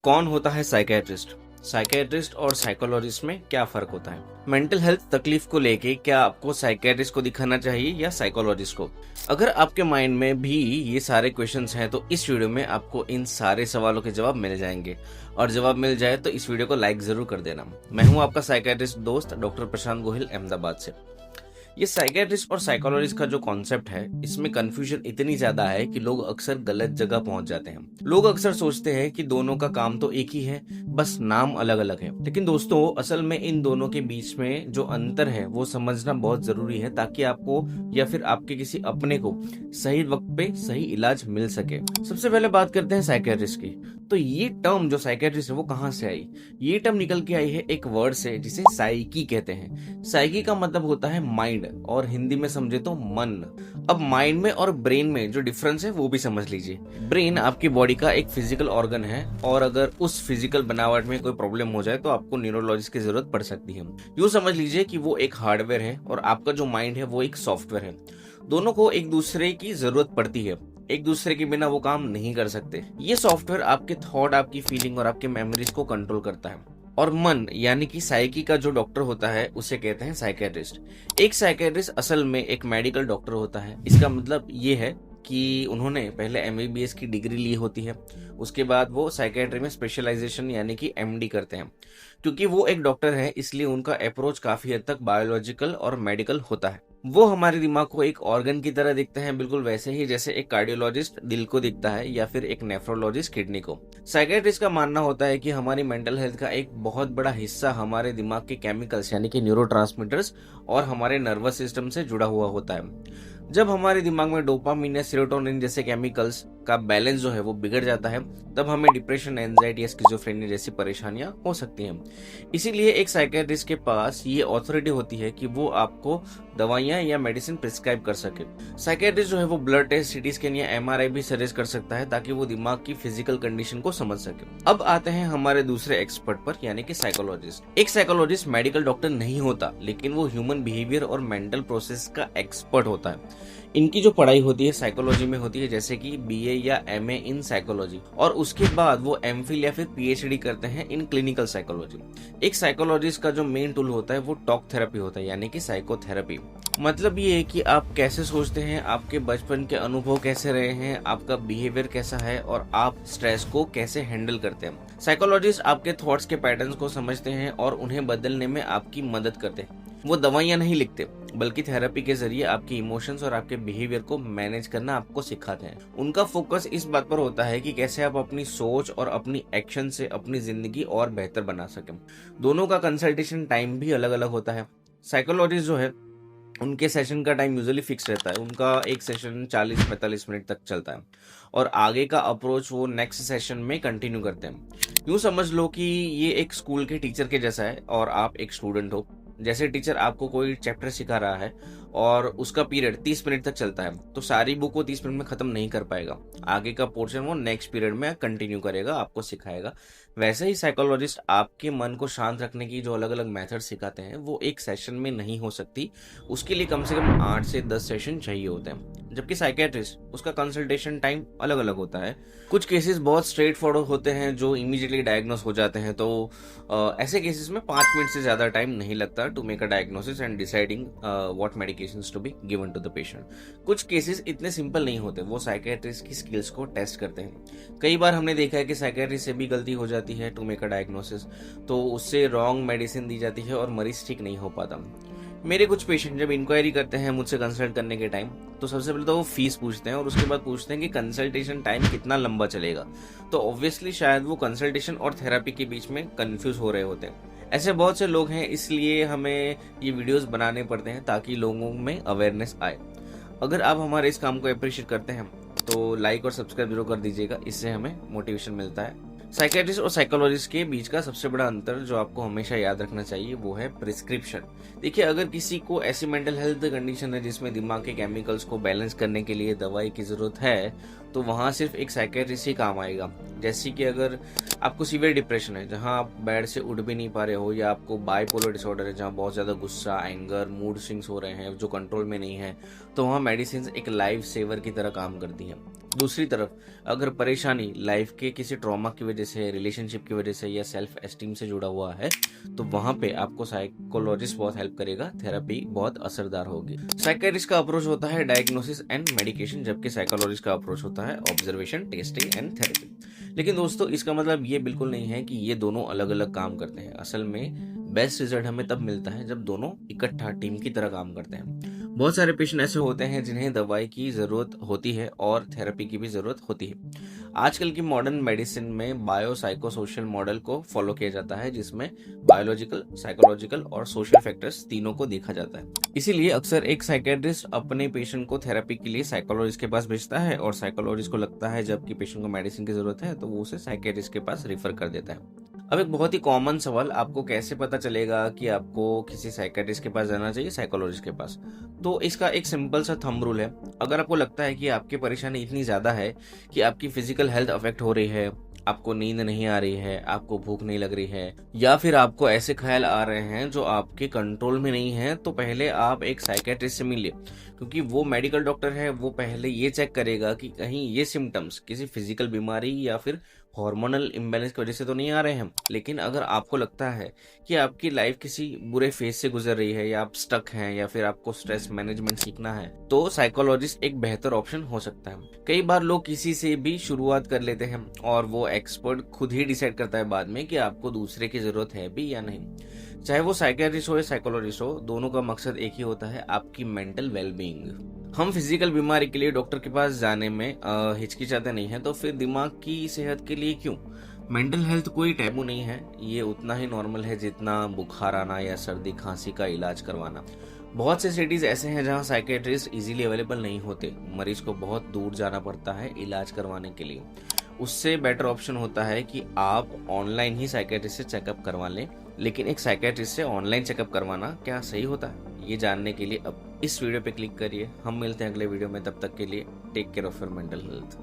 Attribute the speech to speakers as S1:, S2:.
S1: कौन होता है साइकियाट्रिस्ट? साइकियाट्रिस्ट और साइकोलॉजिस्ट में क्या फर्क होता है? मेंटल हेल्थ तकलीफ को लेके क्या आपको साइकियाट्रिस्ट को दिखाना चाहिए या साइकोलॉजिस्ट को? अगर आपके माइंड में भी ये सारे क्वेश्चंस हैं तो इस वीडियो में आपको इन सारे सवालों के जवाब मिल जाएंगे। और जवाब मिल जाए तो इस वीडियो को लाइक जरूर कर देना। मैं हूं आपका साइकियाट्रिस्ट दोस्त डॉक्टर प्रशांत गोहिल, अहमदाबाद से। ये साइकियाट्रिस्ट और साइकोलॉजिस्ट का जो कॉन्सेप्ट है, इसमें कंफ्यूजन इतनी ज्यादा है कि लोग अक्सर गलत जगह पहुंच जाते हैं। लोग अक्सर सोचते हैं कि दोनों का काम तो एक ही है, बस नाम अलग अलग है। लेकिन दोस्तों, असल में इन दोनों के बीच में जो अंतर है वो समझना बहुत जरूरी है, ताकि आपको या फिर आपके किसी अपने को सही वक्त पे सही इलाज मिल सके। सबसे पहले बात करते हैं साइकियाट्रिस्ट की। तो ये टर्म जो साइकियाट्रिस्ट है वो कहाँ से आई? ये टर्म निकल के आई है एक वर्ड से जिसे साइकी कहते हैं। साइकी का मतलब होता है माइंड, और हिंदी में समझे तो मन। अब माइंड में और ब्रेन में जो डिफरेंस है वो भी समझ लीजिए। ब्रेन आपकी बॉडी का एक फिजिकल ऑर्गन है, और अगर उस फिजिकल बनावट में कोई प्रॉब्लम हो जाए तो आपको न्यूरोलॉजिस्ट की जरूरत पड़ सकती है। यूँ समझ लीजिए कि वो एक हार्डवेयर है और आपका जो माइंड है वो एक सॉफ्टवेयर है। दोनों को एक दूसरे की जरूरत पड़ती है, एक दूसरे के बिना वो काम नहीं कर सकते। ये सॉफ्टवेयर आपके थॉट, आपकी फीलिंग और आपके मेमोरीज को कंट्रोल करता है। और मन यानी कि साइकी का जो डॉक्टर होता है उसे कहते हैं साइकियाट्रिस्ट। एक साइकियाट्रिस्ट असल में एक मेडिकल डॉक्टर होता है। इसका मतलब ये है कि उन्होंने पहले एमबीबीएस की डिग्री ली होती है, उसके बाद वो साइकियाट्री में स्पेशलाइजेशन यानी कि एमडी करते हैं। क्योंकि वो एक डॉक्टर है इसलिए उनका अप्रोच काफी हद तक बायोलॉजिकल और मेडिकल होता है। वो हमारे दिमाग को एक ऑर्गन की तरह दिखते हैं, बिल्कुल वैसे ही जैसे एक कार्डियोलॉजिस्ट दिल को दिखता है या फिर एक नेफ्रोलॉजिस्ट किडनी को। साइकियाट्रिस्ट का मानना होता है कि हमारी मेंटल हेल्थ का एक बहुत बड़ा हिस्सा हमारे दिमाग के केमिकल्स यानी कि न्यूरोट्रांसमीटर्स और हमारे नर्वस सिस्टम से जुड़ा हुआ होता है। जब हमारे दिमाग में डोपामिन या सेरोटोनिन जैसे केमिकल्स का बैलेंस जो है वो बिगड़ जाता है, तब हमें डिप्रेशन, एंजाइटी या स्किज़ोफ्रेनिया जैसी परेशानियां हो सकती हैं। इसीलिए एक साइकियाट्रिस्ट के पास ये अथॉरिटी होती है कि वो आपको दवाइयां या मेडिसिन प्रिस्क्राइब कर सके। साइकियाट्रिस्ट जो है वो ब्लड टेस्ट, सीटी स्कैन या एमआरआई भी सजेस्ट कर सकता है, ताकि वो दिमाग की फिजिकल कंडीशन को समझ सके। अब आते हैं हमारे दूसरे एक्सपर्ट पर, यानी कि साइकोलॉजिस्ट। एक साइकोलॉजिस्ट मेडिकल डॉक्टर नहीं होता, लेकिन वो ह्यूमन बिहेवियर और मेंटल प्रोसेस का एक्सपर्ट होता है। इनकी जो पढ़ाई होती है साइकोलॉजी में होती है, जैसे कि बीए या एमए इन साइकोलॉजी, और उसके बाद वो एमफिल या फिर पीएचडी करते हैं इन क्लिनिकल साइकोलॉजी। एक साइकोलॉजिस्ट का जो मेन टूल होता है वो टॉक थेरेपी होता है, यानी कि साइकोथेरेपी। मतलब ये है कि आप कैसे सोचते हैं, आपके बचपन के अनुभव कैसे रहे हैं, आपका बिहेवियर कैसा है और आप स्ट्रेस को कैसे हैंडल करते हैं। साइकोलॉजिस्ट आपके थॉट्स के पैटर्न्स को समझते हैं और उन्हें बदलने में आपकी मदद करते हैं। वो दवाइयां नहीं लिखते, बल्कि थेरेपी के जरिए आपके इमोशंस और आपके बिहेवियर को मैनेज करना आपको सिखाते हैं। उनका फोकस इस बात पर होता है कि कैसे आप अपनी सोच और अपनी एक्शन से अपनी जिंदगी और बेहतर बना सकें। दोनों का कंसल्टेशन टाइम भी अलग अलग होता है। साइकोलॉजिस्ट जो है उनके सेशन का टाइम यूजुअली फिक्स रहता है। उनका एक सेशन 40-45 मिनट तक चलता है, और आगे का अप्रोच वो नेक्स्ट सेशन में कंटिन्यू करते हैं। यूँ समझ लो कि ये एक स्कूल के टीचर के जैसा है और आप एक स्टूडेंट हो। जैसे टीचर आपको कोई चैप्टर सिखा रहा है और उसका पीरियड 30 मिनट तक चलता है, तो सारी बुक वो 30 मिनट में खत्म नहीं कर पाएगा। आगे का पोर्शन वो नेक्स्ट पीरियड में कंटिन्यू करेगा, आपको सिखाएगा। वैसे ही साइकोलॉजिस्ट आपके मन को शांत रखने की जो अलग अलग मेथड सिखाते हैं वो एक सेशन में नहीं हो सकती। उसके लिए कम से कम 8 से 10 सेशन चाहिए होते हैं। जबकि साइकियाट्रिस्ट, उसका कंसल्टेशन टाइम अलग अलग होता है। कुछ केसेस बहुत स्ट्रेट फॉरवर्ड होते हैं जो इमीडिएटली डायग्नोस हो जाते हैं, तो ऐसे केसेस में 5 मिनट से ज्यादा टाइम नहीं लगता to make a diagnosis and deciding what medications to be given to the patient. कुछ केसेस इतने सिंपल नहीं होते, वो साइकियाट्रिस्ट की स्किल्स को टेस्ट करते हैं। कई बार हमने देखा है कि साइकियाट्रिस्ट से भी गलती हो जाती है टू मेक अ डायग्नोसिस, तो उससे रॉन्ग मेडिसिन दी जाती है और मरीज ठीक नहीं हो पाता। मेरे कुछ पेशेंट जब इंक्वायरी करते हैं मुझसे कंसल्ट करने के टाइम, तो सबसे पहले तो वो फीस पूछते हैं और उसके बाद पूछते हैं कि कंसल्टेशन टाइम कितना लंबा चलेगा। तो ऑब्वियसली शायद वो कंसल्टेशन और थेरेपी के बीच में कंफ्यूज हो रहे होते हैं। ऐसे बहुत से लोग हैं, इसलिए हमें ये वीडियोस बनाने पड़ते हैं ताकि लोगों में अवेयरनेस आए। अगर आप हमारे इस काम को अप्रिशिएट करते हैं तो लाइक और सब्सक्राइब जरूर कर दीजिएगा, इससे हमें मोटिवेशन मिलता है। साइकियाट्रिस्ट और साइकोलॉजिस्ट के बीच का सबसे बड़ा अंतर जो आपको हमेशा याद रखना चाहिए वो है प्रिस्क्रिप्शन। देखिए, अगर किसी को ऐसी मेंटल हेल्थ कंडीशन है जिसमें दिमाग के केमिकल्स को बैलेंस करने के लिए दवाई की जरूरत है, तो वहाँ सिर्फ एक साइकेट्रिस्ट ही काम आएगा। जैसे कि अगर आपको सीवियर डिप्रेशन है, जहाँ आप बेड से उठ भी नहीं पा रहे हो, या आपको बाइपोलर डिसऑर्डर है जहाँ बहुत ज़्यादा गुस्सा, एंगर, मूड स्विंग्स हो रहे हैं जो कंट्रोल में नहीं है, तो वहाँ मेडिसिन एक लाइफ सेवर की तरह काम करती है। दूसरी तरफ अगर परेशानी लाइफ के किसी ट्रॉमा की वजह से, रिलेशनशिप की वजह से या सेल्फ एस्टीम से जुड़ा हुआ है, तो वहाँ पे आपको साइकोलॉजिस्ट बहुत हेल्प करेगा, थेरेपी बहुत असरदार होगी। साइकेट्रिस्ट का अप्रोच होता है डायग्नोसिस एंड मेडिकेशन, जबकि साइकोलॉजिस्ट का अप्रोच होता है ऑब्जर्वेशन, टेस्टिंग एंड थेरेपी। लेकिन दोस्तों इसका मतलब ये बिल्कुल नहीं है कि ये दोनों अलग अलग काम करते हैं। असल में बेस्ट रिजल्ट हमें तब मिलता है जब दोनों इकट्ठा टीम की तरह काम करते हैं। बहुत सारे पेशेंट ऐसे होते हैं जिन्हें दवाई की ज़रूरत होती है और थेरेपी की भी ज़रूरत होती है। आजकल की मॉडर्न मेडिसिन में बायो साइको सोशल मॉडल को फॉलो किया जाता है, जिसमें बायोलॉजिकल, साइकोलॉजिकल और सोशल फैक्टर्स तीनों को देखा जाता है। इसीलिए अक्सर एक साइकेट्रिस्ट अपने पेशेंट को थेरेपी के लिए साइकोलॉजिस्ट के पास भेजता है, और साइकोलॉजिस्ट को लगता है जबकि पेशेंट को मेडिसिन की ज़रूरत है तो वो उसे साइकेट्रिस्ट के पास रेफर कर देता है। अब एक बहुत ही कॉमन सवाल, आपको कैसे पता चलेगा कि आपको किसी साइकेट्रिस्ट के पास जाना चाहिए, साइकोलॉजिस्ट के पास? तो इसका एक सिंपल सा थंब रूल है। अगर आपको लगता है कि आपकी परेशानी इतनी ज़्यादा है कि आपकी फिजिकल हेल्थ अफेक्ट हो रही है, आपको नींद नहीं आ रही है, आपको भूख नहीं लग रही है, या फिर आपको ऐसे ख्याल आ रहे हैं जो आपके कंट्रोल में नहीं है, तो पहले आप एक साइकेट्रिस्ट से मिलिए, क्योंकि वो मेडिकल डॉक्टर है। वो पहले ये चेक करेगा कि कहीं ये सिम्टम्स किसी फिजिकल बीमारी या फिर हार्मोनल इम्बैलेंस की वजह से तो नहीं आ रहे हैं। लेकिन अगर आपको लगता है कि आपकी लाइफ किसी बुरे फेज से गुजर रही है, या आप स्टक हैं, या फिर आपको स्ट्रेस मैनेजमेंट सीखना है, तो साइकोलॉजिस्ट एक बेहतर ऑप्शन हो सकता है। कई बार लोग किसी से भी शुरुआत कर लेते हैं और वो एक्सपर्ट खुद ही डिसाइड करता है बाद में कि आपको दूसरे की जरूरत है भी या नहीं। चाहे वो साइकेट्रिस्ट हो या साइकोलॉजिस्ट हो, दोनों का मकसद एक ही होता है, आपकी मेंटल वेलबींग। हम फिजिकल बीमारी के लिए डॉक्टर के पास जाने में हिचकिचाते नहीं है, तो फिर दिमाग की सेहत के लिए क्यों? मेंटल हेल्थ कोई टैबू नहीं है, ये उतना ही नॉर्मल है जितना बुखार आना या सर्दी खांसी का इलाज करवाना। बहुत से सिटीज ऐसे हैं जहां साइकेट्रिस्ट इजीली अवेलेबल नहीं होते, मरीज को बहुत दूर जाना पड़ता है इलाज करवाने के लिए। उससे बेटर ऑप्शन होता है कि आप ऑनलाइन ही साइकेट्रिस्ट से चेकअप करवा लें। लेकिन एक साइकेट्रिस्ट से ऑनलाइन चेकअप करवाना क्या सही होता है? ये जानने के लिए अब इस वीडियो पे क्लिक करिए। हम मिलते हैं अगले वीडियो में, तब तक के लिए take care of your mental health.